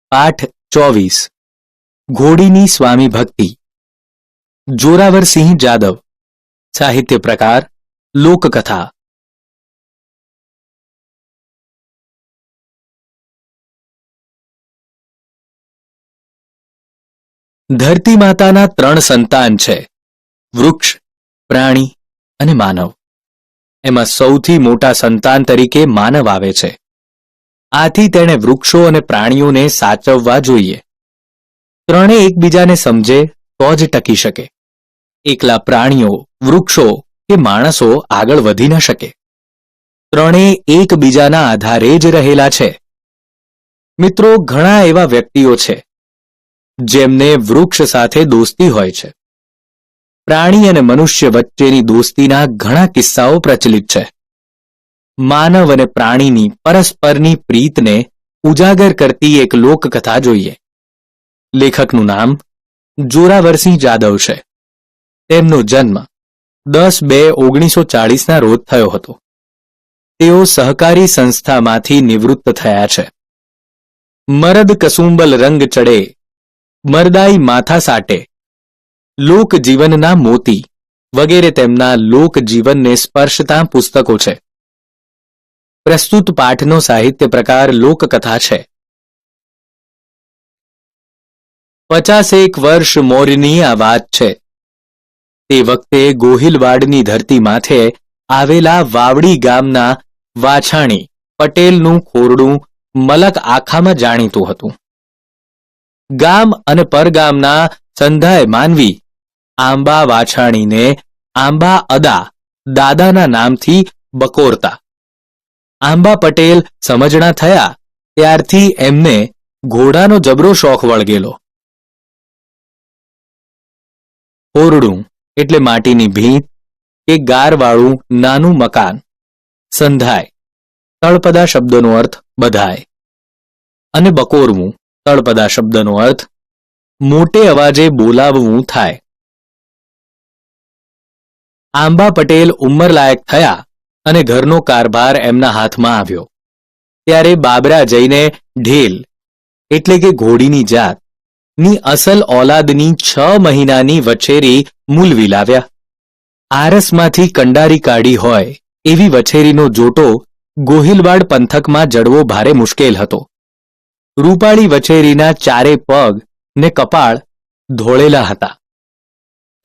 પાઠ 24 ઘોડીની સ્વામી ભક્તિ જોરાવરસિંહ જાદવ સાહિત્ય પ્રકાર લોકકથા ધરતી માતાના 3 સંતાન છે વૃક્ષ પ્રાણી અને માનવ એમાં સૌથી મોટા સંતાન તરીકે માનવ આવે છે આથી તેણે વૃક્ષો અને પ્રાણીઓને સાચવવા જોઈએ ત્રણે એકબીજાને સમજે તો જ ટકી શકે એકલા પ્રાણીઓ વૃક્ષો કે માણસો આગળ વધી ન શકે ત્રણે એકબીજાના આધારે જ રહેલા છે મિત્રો ઘણા એવા વ્યક્તિઓ છે જેમને વૃક્ષ સાથે દોસ્તી હોય છે પ્રાણી અને મનુષ્ય વચ્ચેની દોસ્તીના ઘણા કિસ્સાઓ પ્રચલિત છે માનવ અને પ્રાણીની પરસ્પરની પ્રીતને ઉજાગર કરતી એક લોકકથા જોઈએ લેખકનું નામ જોરાવરસિંહ જાદવ છે તેમનો જન્મ 10/2/1940 રોજ થયો હતો તેઓ સહકારી સંસ્થામાંથી નિવૃત્ત થયા છે મરદ કસુંબલ રંગ ચડે મરદાઈ માથા સાટે લોકજીવનના મોતી વગેરે તેમના લોકજીવનને સ્પર્શતા પુસ્તકો છે પ્રસ્તુત પાઠનો સાહિત્ય પ્રકાર લોકકથા છે 50 વર્ષ મોરની આ વાત છે તે વખતે ગોહિલવાડની ધરતી માથે આવેલા વાવડી ગામના વાછાણી પટેલનું ખોરડું મલક આખામાં જાણીતું હતું ગામ અને પરગામના સંધાય માનવી આંબા વાછાણીને આંબા અદા દાદાના નામથી બકોરતા આંબા પટેલ સમજણા થયા ત્યારથી એમને ઘોડાનો જબરો શોખ વળગેલો ખોરડું એટલે માટીની ભીંત કે ગારવાળું નાનું મકાન સંધાય તળપદા શબ્દનો અર્થ બધાય અને બકોરવું તળપદા શબ્દનો અર્થ મોટે અવાજે બોલાવવું થાય આંબા પટેલ ઉંમરલાયક થયા અને ઘરનો કારભાર એમના હાથમાં આવ્યો ત્યારે બાબરા જઈને ઢેલ એટલે કે ઘોડીની જાત ની અસલ ઓલાદની 6 મહિનાની વછેરી મૂલવી લાવ્યા આરસમાંથી કંડારી કાઢી હોય એવી વછેરીનો જોટો ગોહિલવાડ પંથકમાં જડવો ભારે મુશ્કેલ હતો રૂપાળી વછેરીના 4 પગ ને કપાળ ધોળેલા હતા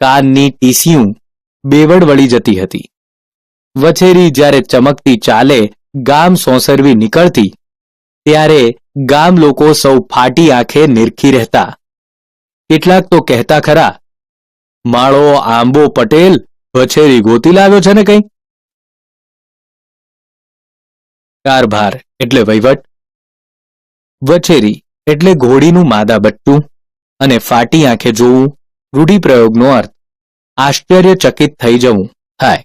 કાનની ટીસિયું બેવડ વળી જતી હતી વછેરી જ્યારે ચમકતી ચાલે ગામ સોંસરવી નીકળતી ત્યારે ગામ લોકો સૌ ફાટી આંખે નિરખી રહેતા કેટલાક તો કહેતા ખરા માળો આંબો પટેલ વછેરી ગોતી લાવ્યો છે ને કંઈ કારભાર એટલે વહીવટ વછેરી એટલે ઘોડીનું માદા બચ્ચું અને ફાટી આંખે જોવું રૂઢિપ્રયોગનો અર્થ આશ્ચર્યચકિત થઈ જવું થાય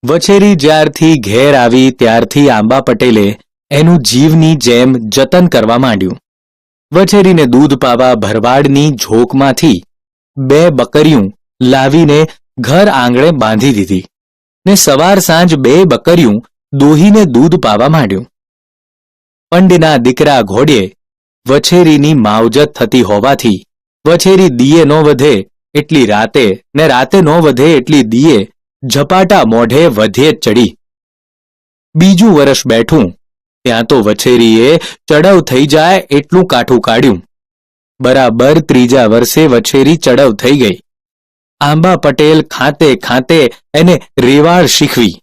વછેરી જ્યારથી ઘેર આવી ત્યારથી આંબા પટેલે એનું જીવની જેમ જતન કરવા માંડ્યું વછેરીને દૂધ પાવા ભરવાડની ઝોકમાંથી 2 બકરીયું લાવીને ઘર આંગણે બાંધી દીધી ને સવાર સાંજ 2 બકરીયું દોહીને દૂધ પાવા માંડ્યું પંડના દીકરા ઘોડે વછેરીની માવજત થતી હોવાથી વછેરી દીએ ન વધે એટલી રાતે ને રાતે ન વધે એટલી દીએ ઝપાટા મોઢે વધે ચડી બીજું વર્ષ બેઠું ત્યાં તો વછેરીએ ચડવ થઈ જાય એટલું કાઠું કાઢ્યું બરાબર 3જા વર્ષે વછેરી ચડવ થઈ ગઈ આંબા પટેલ ખાતે ખાતે એને રેવાળ શીખવી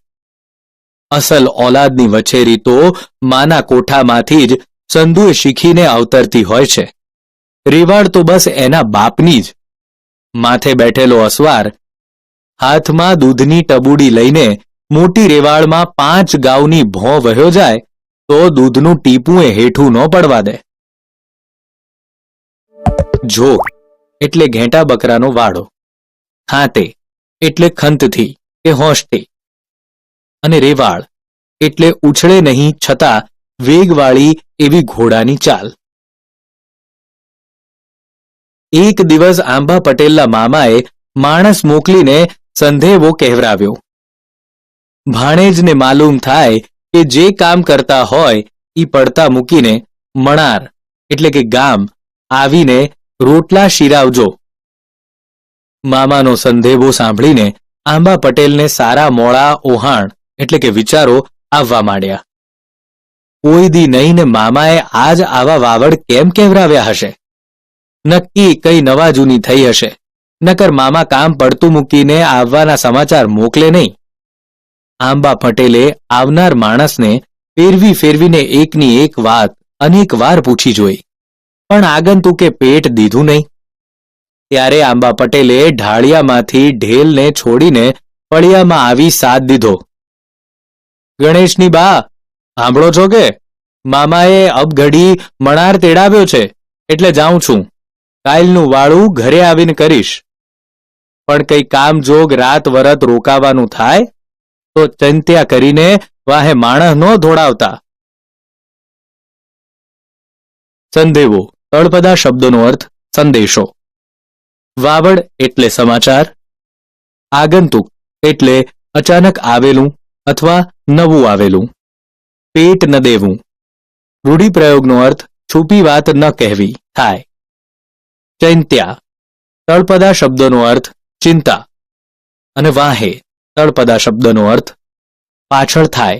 અસલ ઓલાદની વછેરી તો માના કોઠામાંથી જ સંધુએ શીખીને અવતરતી હોય છે રેવાળ તો બસ એના બાપની જ માથે બેઠેલો અસવાર હાથમાં દૂધની ટબુડી લઈને મોટી રેવાળમાં 5 ગાઉની ભોં વહ્યો જાય તો દૂધનું ટીપું એ હેઠું ન પડવા દે ઝોક એટલે ઘેંટા બકરાનો વાડો ખાતે એટલે ખંતથી કે હોંશથી અને રેવાળ એટલે ઉછળે નહીં છતાં વેગવાળી એવી ઘોડાની ચાલ એક દિવસ આંબા પટેલના મામાએ માણસ મોકલીને સંધેવો કહેવરાવ્યો ભાણેજને માલુમ થાય કે જે કામ કરતા હોય ઈ પડતા મૂકીને મણાર એટલે કે ગામ આવીને રોટલા શીરાવજો. મામાનો સંદેવો સાંભળીને આંબા પટેલને સારા મોળા ઓહાણ એટલે કે વિચારો આવવા માંડ્યા. કોઈ દી નહીં ને મામાએ આજ આવા વાવડ કેમ કેવરાવ્યા હશે? નક્કી કઈ નવા જૂની થઈ હશે, નકર મામા કામ પડતું મૂકીને આવવાના સમાચાર મોકલે નહીં. આંબા પટેલે આવનાર માણસને ફેરવી ફેરવીને એકની એક વાત અનેક વાર પૂછી જોઈ, પણ આગંતુકે પેટ દીધું નહીં. ત્યારે આંબા પટેલે ઢાળિયામાંથી ઢેલને છોડીને ફળિયામાં આવી સાથ દીધો. ગણેશની બા, સાંભળો છો કે? મામાએ અબઘડી મણાર તેડાવ્યો છે, એટલે જાઉં છું. કાલનું વાળું ઘરે આવીને કરીશ. પણ કઈ કામ જોગ રાત વરત રોકાવાનું થાય તો ચંત્યા કરીને વાહે માણસ નો ધોડાવતા. સંદેવો તળપદા શબ્દનો અર્થ સંદેશો. વાવડ એટલે સમાચાર. આગંતુક એટલે અચાનક આવેલું અથવા નવું આવેલું. પેટ ન દેવું. રૂઢિપ્રયોગનો અર્થ છુપી વાત ન કહેવી થાય. ચૈત્યા તળપદા શબ્દનો અર્થ ચિંતા. અને વાહે તળપદા શબ્દનો અર્થ પાછળ થાય.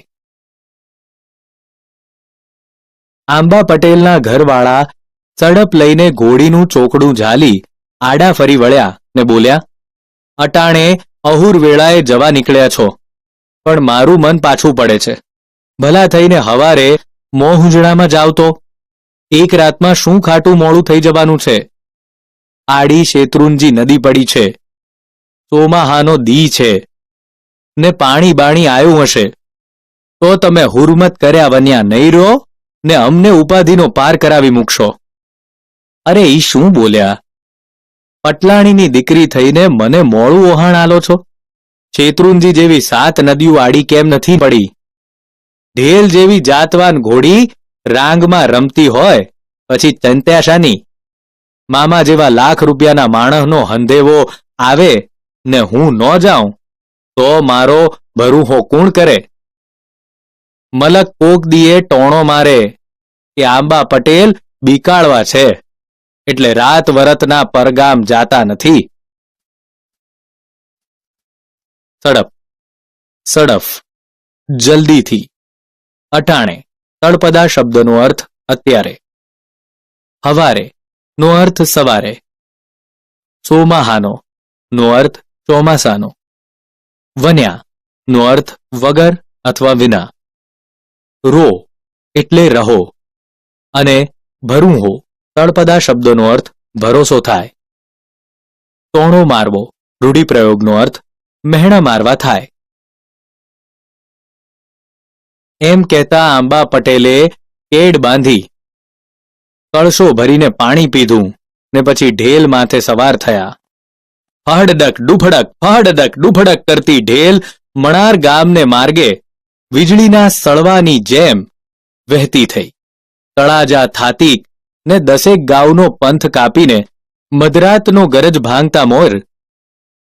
આંબા પટેલના ઘરવાળા સડપ લઈને ઘોડીનું ચોકડું ઝાલી આડા ફરી વળ્યા ને બોલ્યા, અટાણે અહુર વેળાએ જવા નીકળ્યા છો, પણ મારું મન પાછું પડે છે. ભલા થઈને હવારે મોહુંજણામાં જાવ તો. એક રાતમાં શું ખાટું મોડું થઈ જવાનું છે? આડી શેત્રુંજી નદી પડી છે, સોમાહાનો દી છે, ને પાણી બાણી આવ્યું હશે, તો તમે હુરમત કર્યા વન્યા નહીં રહો ને અમને ઉપાધિનો પાર કરાવી મૂકશો. અરે ઈ શું બોલ્યા? પટલાણીની દીકરી થઈને મને મોડું ઓહાણ આલો છો? શેત્રુંજી જેવી 7 નદીઓ આડી કેમ નથી પડી? ઢેલ જેવી જાતવાન ઘોડી રાંગમાં રમતી હોય પછી ચંત્યાશાની? મામા જેવા લાખ રૂપિયાના માણસનો હંધેવો આવે ને હું ન જાઉં તો મારો ભરૂહો કોણ કરે? મલક કોક દીએ ટોણો મારે કે આંબા પટેલ બીકાળવા છે, એટલે રાત વરતના પરગામ જાતા નથી. સડપ સડફ જલ્દીથી. અટાણે તળપદા શબ્દનો અર્થ અત્યારે. હવારે નો અર્થ સવારે. સોમાહાનો નો અર્થ ચોમાસાનો. વન્યા નો અર્થ વગર અથવા વિના. રો એટલે રહો. અને ભરૂહો તળપદા શબ્દનો અર્થ ભરોસો થાય. ટોણો મારવો રૂઢિપ્રયોગનો અર્થ મહેણા મારવા થાય. એમ કહેતા આંબા પટેલે કેડ બાંધી કળશો ભરીને પાણી પીધું ને પછી ઢેલ માથે સવાર થયા. ફહડદક ડુફડક કરતી ઢેલ મણાર ગામને માર્ગે વીજળીના સળવાની જેમ વહેતી થઈ. તળાજા થાતીક ને 10 ગાઉનો પંથ કાપીને મધરાતનો ગરજ ભાંગતા મોર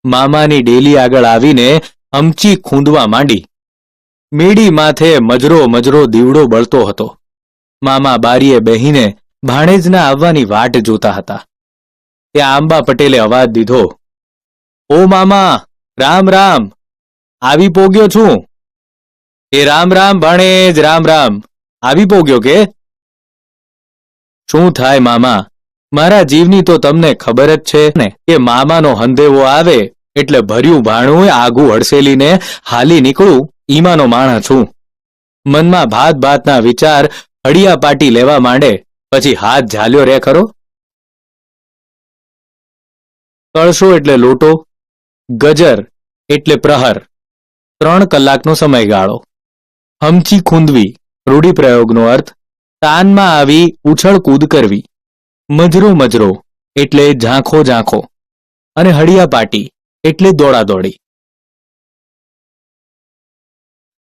મામાની ડેલી આગળ આવીને અમચી ખૂંદવા માંડી. મેડી માથે મજરો દીવડો બળતો હતો. મામા બારીએ બેહીને ભાણેજના આવવાની વાટ જોતા હતા. ત્યાં આંબા પટેલે અવાજ દીધો, ઓ મામા, રામ રામ, આવી પોગ્યો છું. એ રામ રામ ભાણેજ, રામ રામ, આવી પોગ્યો કે? શું થાય મામા, મારા જીવની તો તમને ખબર જ છે ને કે મામાનો હંધેવો આવે એટલે ભર્યું ભાણું આગું હડસેલીને હાલી નીકળું ઈમાનો માણસ છું. મનમાં ભાતના વિચાર હડિયા પાટી લેવા માંડે પછી હાથ ઝાલ્યો રે ખરો. કળશો એટલે લોટો, ગજર એટલે પ્રહર, 3 કલાકનો સમયગાળો. હમચી ખૂંદવી રૂઢિપ્રયોગનો અર્થ તાનમાં આવી ઉછળ કૂદ કરવી. મજરો એટલે ઝાંખો અને હડિયા પાટી એટલે દોડાદોડી.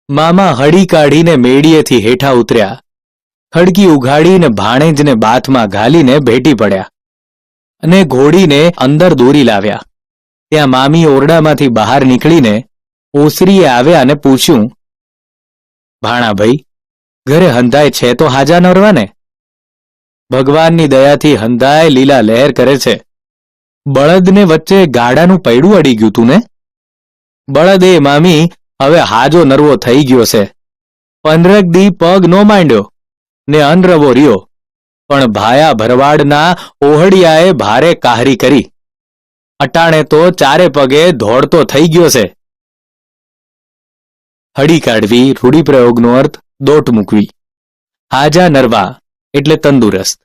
મામા હડી કાઢીને મેડીએથી હેઠા ઉતર્યા. ખડકી ઉઘાડીને ભાણેજને બાથમાં ઘાલીને ભેટી પડ્યા અને ઘોડીને અંદર દોરી લાવ્યા. ત્યાં મામી ઓરડામાંથી બહાર નીકળીને ઓસરીએ આવ્યા અને પૂછ્યું, ભાણાભાઈ, ઘરે હંધાય છે તો હાજા નરવા ને. ભગવાનની દયાથી હંધાય લીલા લહેર કરે છે. બળદને વચ્ચે ગાડાનું પૈડું અડી ગયું તું ને. બળદ એ મામી હવે હાજો નરવો થઈ ગયો છે. 15 દી પગ નો માંડ્યો ને અનરવો રહ્યો, પણ ભાયા ભરવાડના ઓહડિયાએ ભારે કાહરી કરી. અટાણે તો ચારે પગે દોડતો થઈ ગયો છે. હડી કાઢવી રૂઢિપ્રયોગનો અર્થ દોટ મૂકવી. હાજા નરવા એટલે તંદુરસ્ત.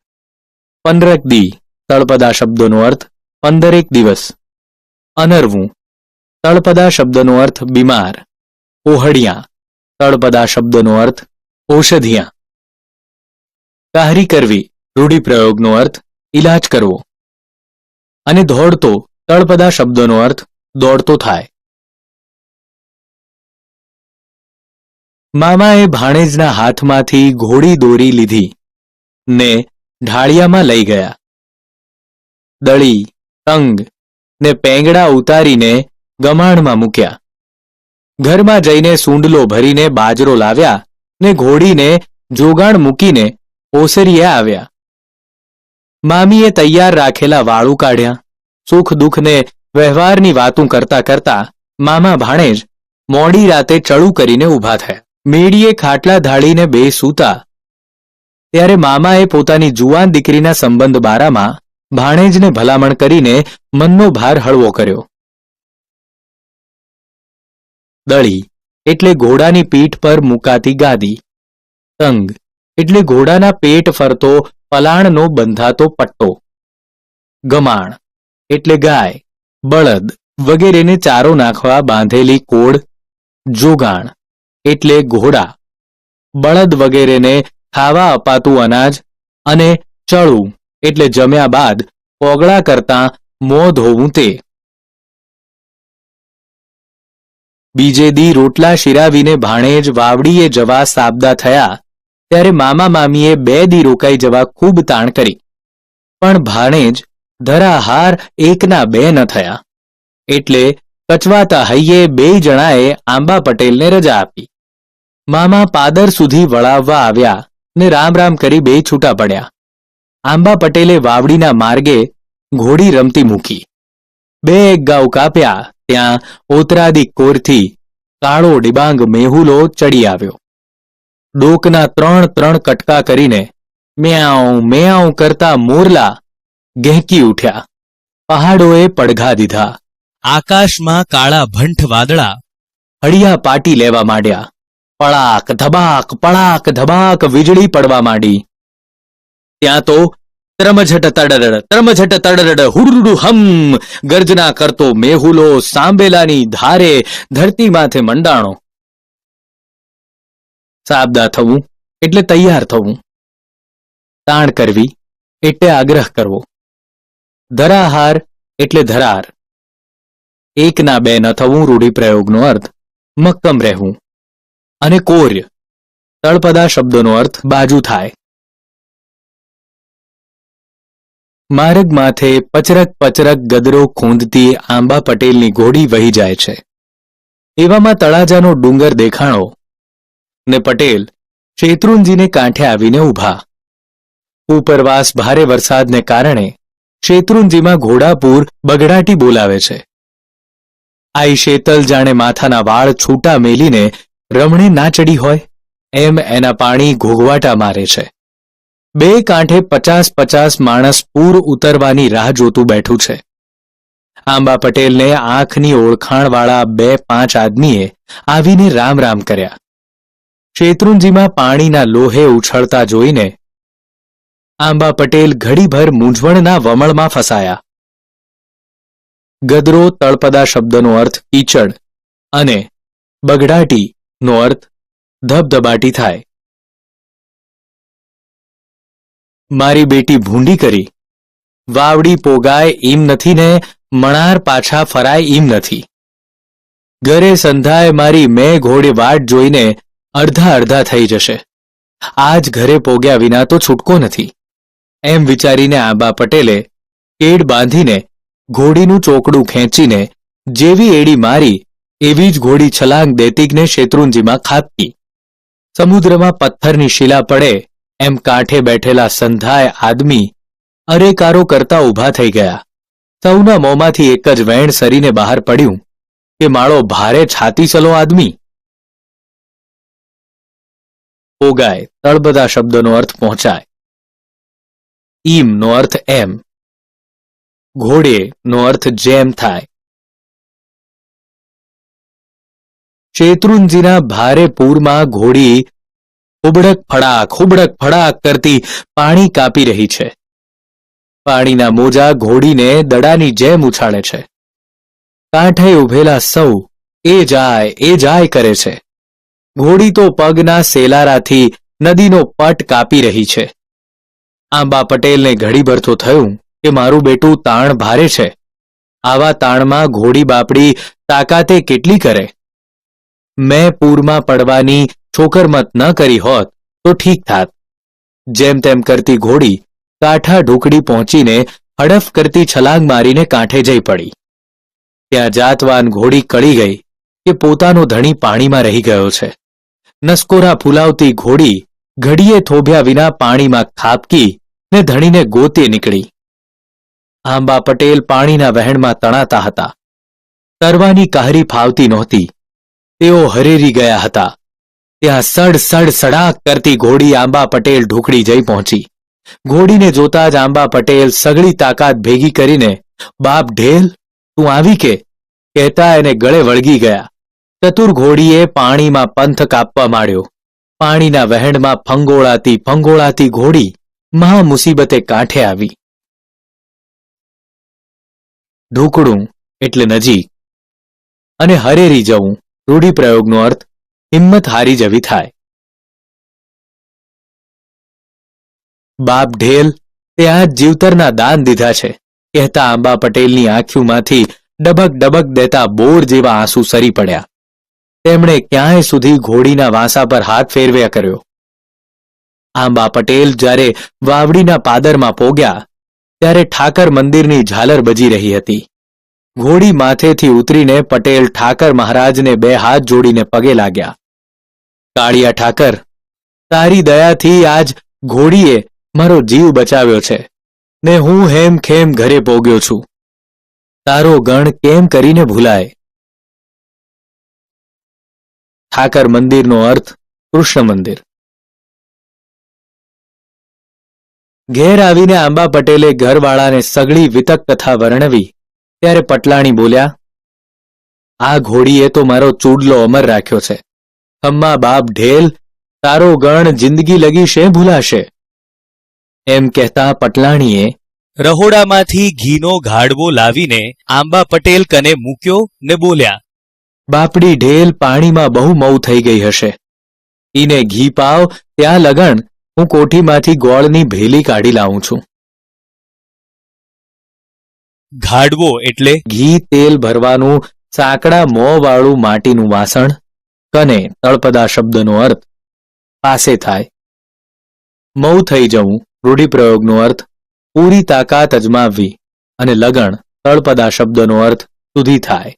15 દી તળપદા શબ્દનો અર્થ 15 દિવસ. અનરવું તળપદા શબ્દનો અર્થ બીમાર. ઓહડિયા તળપદા શબ્દનો અર્થ ઔષધિયા. કાહરી કરવી રૂઢિપ્રયોગનો અર્થ ઇલાજ કરવો. અને દોડતો તળપદા શબ્દનો અર્થ દોડતો થાય. મામાએ ભાણેજના હાથમાંથી ઘોડી દોરી લીધી ને ઢાળિયામાં લઈ ગયા. દળી, તંગ ને પેંગડા ઉતારીને ગમાણમાં મૂક્યા. ઘરમાં જઈને સૂંડલો ભરીને બાજરો લાવ્યા ને ઘોડીને જોગાણ મૂકીને ઓસરીએ આવ્યા. મામીએ તૈયાર રાખેલા વાળું કાઢ્યા. સુખ દુઃખને વ્યવહારની વાતું કરતા કરતા મામા ભાણેજ મોડી રાતે ચડું કરીને ઊભા થયા. મેડીએ ખાટલા ધાળીને બે સૂતા ત્યારે મામાએ પોતાની જુવાન દીકરીના સંબંધ બારામાં ભાણેજને ભલામણ કરીને મનનો ભાર હળવો કર્યો. દળી એટલે ઘોડાની પીઠ પર મુકાતી ગાદી. તંગ એટલે ઘોડાના પેટ ફરતો પલાણનો બંધાતો પટ્ટો. ગમાણ એટલે ગાય, બળદ વગેરેને ચારો નાખવા બાંધેલી કોડ. જોગાણ એટલે ઘોડા, બળદ વગેરેને ખાવા અપાતું અનાજ. અને ચળું એટલે જમ્યા બાદ પોગળા કરતાં મોં ધોવું તે. બીજે દી રોટલા શિરાવીને ભાણેજ વાવડીએ જવા સાબદા થયા ત્યારે મામા મામીએ 2 દી રોકાઈ જવા ખૂબ તાણ કરી. પણ ભાણેજ ધરાહાર એકના 2 ન થયા એટલે કચવાતા હૈયે 2 જણાએ આંબા પટેલને રજા આપી. મામા પાદર સુધી વળાવવા આવ્યા ને રામ રામ કરી 2 છૂટા પડ્યા. આંબા પટેલે વાવડીના માર્ગે ઘોડી રમતી મૂકી. 2 ગાઉ કાપ્યા ત્યાં ઓતરાદી કોરથી કાળો ડિબાંગ મેહુલો ચડી આવ્યો. ડોકના 3 કટકા કરીને મ્યાઉ મ્યાઉ કરતા મોરલા ગહેકી ઉઠ્યા. પહાડોએ પડઘા દીધા. આકાશમાં કાળા ભંઠ વાદળા હળિયા પાટી લેવા માંડ્યા. પળાક ધબાક પળાક ધબાક વીજળી પડવા માંડી. ત્યાં તો ત્રમઝટ તડરડ હુરડુ હમ ગર્જના કરતો મેહુલો સાંબેલાની ધારે ધરતી માથે મંડાણો. સાબદા થવું એટલે તૈયાર થવું. તાણ કરવી એટલે આગ્રહ કરવો. ધરાહાર એટલે ધરાર. એકના 2 ન થવું રૂઢિપ્રયોગનો અર્થ મક્કમ રહેવું. અને કોર્ય તળપદા શબ્દનો અર્થ બાજુ થાય. માર્ગ માથે પચરક પચરક ગદરો ખૂંદતી આંબા પટેલની ઘોડી વહી જાય છે. એવામાં તળાજાનો ડુંગર દેખાણો ને પટેલ શેત્રુંજીને કાંઠે આવીને ઊભા. ઉપરવાસ ભારે વરસાદને કારણે શેત્રુંજીમાં ઘોડાપૂર બગડાટી બોલાવે છે. આઈ શેતલ જાણે માથાના વાળ છૂટા મેલીને રમણે ના ચડી હોય એમ એના પાણી ઘોઘવાટા મારે છે. 2 કાંઠે 50 માણસ પૂર ઉતરવાની રાહ જોતું બેઠું છે. આંબા પટેલને આંખની ઓળખાણવાળા 2-5 આદમીએ આવીને રામ રામ કર્યા. શેત્રુંજીમાં પાણીના લોહે ઉછળતા જોઈને આંબા પટેલ ઘડીભર મૂંઝવણના વમળમાં ફસાયા. ગદરો તળપદા શબ્દનો અર્થ કીચડ અને બગડાટી નો અર્થ ધબધબાટી થાય. મારી બેટી ભૂંડી કરી. વાવડી પોગાય એમ નથી ને મણાર પાછા ફરાય એમ નથી. ઘરે સંધાય મારી મેં ઘોડે વાટ જોઈને અડધા થઈ જશે. આજ ઘરે પોગ્યા વિના તો છૂટકો નથી એમ વિચારીને આંબા પટેલે કેડ બાંધીને ઘોડીનું ચોકડું ખેંચીને જેવી એડી મારી એવી જ ઘોડી છલાંગ દેતીકને શેત્રુંજીમાં ખાબકી. સમુદ્રમાં પથ્થરની શિલા પડે એમ કાંઠે બેઠેલા સંધાય આદમી અરેકારો કરતા ઊભા થઈ ગયા. સૌના મોંમાંથી એક જ વેણ સરીને બહાર પડ્યું કે માળો ભારે છાતી ચલો આદમી. પોગાય તળબદા શબ્દનો અર્થ પહોંચાય. ઈમ નો અર્થ એમ. ઘોડે નો અર્થ જેમ થાય. શેત્રુંજીના ભારે પૂરમાં ઘોડી હુબડક ફડાક કરતી પાણી કાપી રહી છે. પાણીના મોજા ઘોડીને દડાની જેમ ઉછાળે છે. કાંઠે ઉભેલા સૌ એ જાય કરે છે. ઘોડી તો પગના સેલારાથી નદીનો પટ કાપી રહી છે. આંબા પટેલને ઘડીભર તો થયું કે મારું બેટું તાણ ભારે છે. આવા તાણમાં ઘોડી બાપડી તાકાતે કેટલી કરે. મેં પૂરમાં પડવાની છોકરમત ન કરી હોત તો ઠીક થાત. જેમ તેમ કરતી ઘોડી કાંઠા ઢુકડી પહોંચીને હડફ કરતી છલાંગ મારીને કાંઠે જઈ પડી. ત્યાં જાતવાન ઘોડી કળી ગઈ કે પોતાનો ધણી પાણીમાં રહી ગયો છે. નસકોરા ફૂલાવતી ઘોડી ઘડીએ થોભ્યા વિના પાણીમાં ખાબકી ને ધણીને ગોતે નીકળી. આંબા પટેલ પાણીના વહેણમાં તણાતા હતા. તરવાની કાહરી ફાવતી નહોતી. તેઓ હરેરી ગયા હતા. ત્યાં સડ સડાક કરતી ઘોડી આંબા પટેલ ઢુકડી જઈ પહોંચી. ઘોડીને જોતા જ આંબા પટેલ સગળી તાકાત ભેગી કરીને બાપ ઢેલ તું આવી કે કહેતા એને ગળે વળગી ગયા. ચતુર ઘોડીએ પાણીમાં પંથ કાપવા માંડ્યો. પાણીના વહેણમાં ફંગોળાતી ઘોડી મહા મુસીબતે કાંઠે આવી. ઢુકડું એટલે નજીક અને હરેરી જવું રૂઢિપ્રયોગનો અર્થ હિંમત હારી જવી થાય. બાપ ઢેલ તે આજ જીવતરના દાન દીધા છે કહેતા આંબા પટેલની આંખોમાંથી ડબક દેતા બોર જેવા આંસુ સરી પડ્યા. તેમણે ક્યાંય સુધી ઘોડીના વાંસા પર હાથ ફેરવ્યા કર્યો. આંબા પટેલ જ્યારે વાવડીના પાદરમાં પોગ્યા ત્યારે ઠાકર મંદિરની ઝાલર બજી રહી હતી. ઘોડી માથેથી ઉતરીને પટેલ ઠાકર મહારાજને બે હાથ જોડીને પગે લાગ્યા. કાળિયા ઠાકર, તારી દયાથી આજ ઘોડીએ મારો જીવ બચાવ્યો છે ને હું હેમ ખેમ ઘરે પોગ્યો છું. તારો ગણ કેમ કરીને ભૂલાય. ઠાકર મંદિરનો અર્થ કૃષ્ણ મંદિર. ઘેર આવીને આંબા પટેલે ઘરવાળાને સગળી વિતક કથા વર્ણવી ત્યારે પટલાણી બોલ્યા, આ ઘોડીએ તો મારો ચૂડલો અમર રાખ્યો છે. ખમ્મા બાપ ઢેલ, તારો ગણ જિંદગી લગી શે ભૂલાશે. એમ કહેતા પટલાણીએ રહોડામાંથી ઘીનો ઘાડવો લાવીને આંબા પટેલ કને મૂક્યો ને બોલ્યા, બાપડી ઢેલ પાણીમાં બહુ મઉ થઈ ગઈ હશે. ઈને ઘી પાવ ત્યાં લગણ હું કોઠીમાંથી ગોળની ભેલી કાઢી લાવું છું. ઘાડવો એટલે ઘી તેલ ભરવાનું સાંકડા મોંવાળું માટીનું વાસણ. કને તળપદા શબ્દનો અર્થ પાસે થાય. મઉ થઈ જવું રૂઢિપ્રયોગનો અર્થ પૂરી તાકાત અજમાવવી અને લગણ તળપદા શબ્દનો અર્થ સુધી થાય.